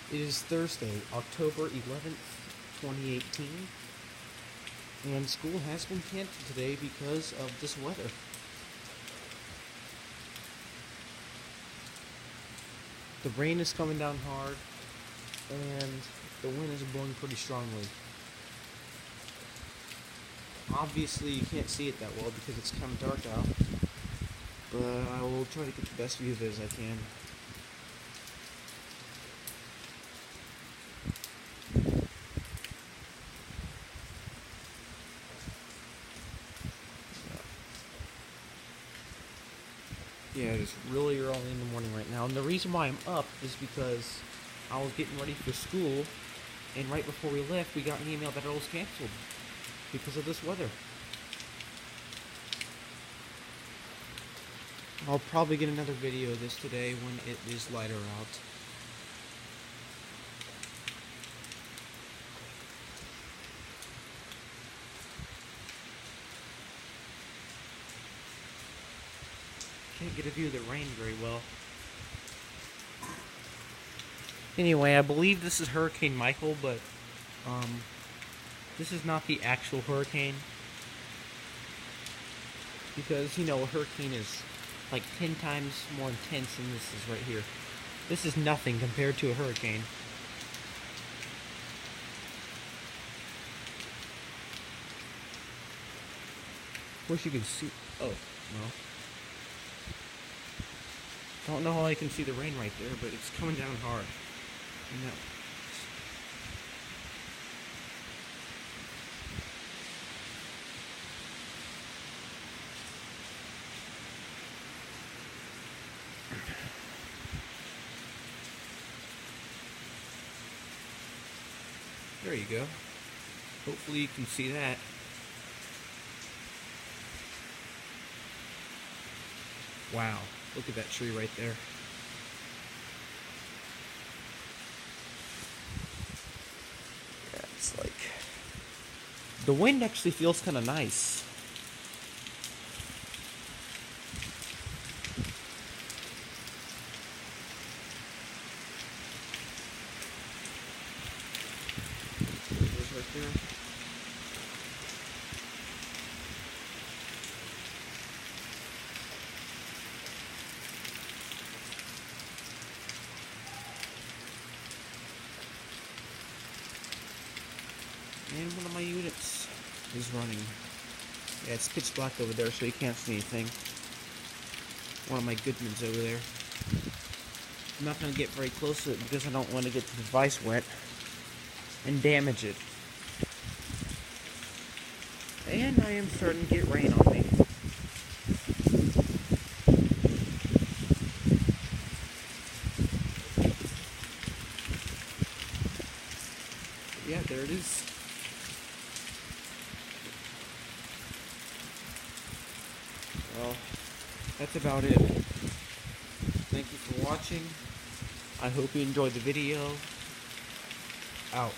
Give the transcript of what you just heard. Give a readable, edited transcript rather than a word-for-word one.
It is Thursday, October 11th, 2018, and school has been canceled today because of this weather. The rain is coming down hard, and the wind is blowing pretty strongly. Obviously, you can't see it that well because it's kind of dark out, but I will try to get the best view of it as I can. Yeah, it's really early in the morning right now, and the reason why I'm up is because I was getting ready for school, and right before we left, we got an email that it was canceled because of this weather. I'll probably get another video of this today when it is lighter out. Can't get a view of the rain very well. Anyway, I believe this is Hurricane Michael, but this is not the actual hurricane, because, a hurricane is like 10 times more intense than this is right here. This is nothing compared to a hurricane. Wish you could see. Oh, no. Don't know how I can see the rain right there, but it's coming down hard. No. There you go. Hopefully you can see that. Wow, look at that tree right there. Yeah, it's like... the wind actually feels kind of nice. Right there. And one of my units is running. Yeah, it's pitch black over there, so you can't see anything. One of my Goodmans over there. I'm not going to get very close to it because I don't want to get the device wet and damage it. And I am starting to get rain on me. Yeah, there it is. Well, that's about it. Thank you for watching. I hope you enjoyed the video. Out.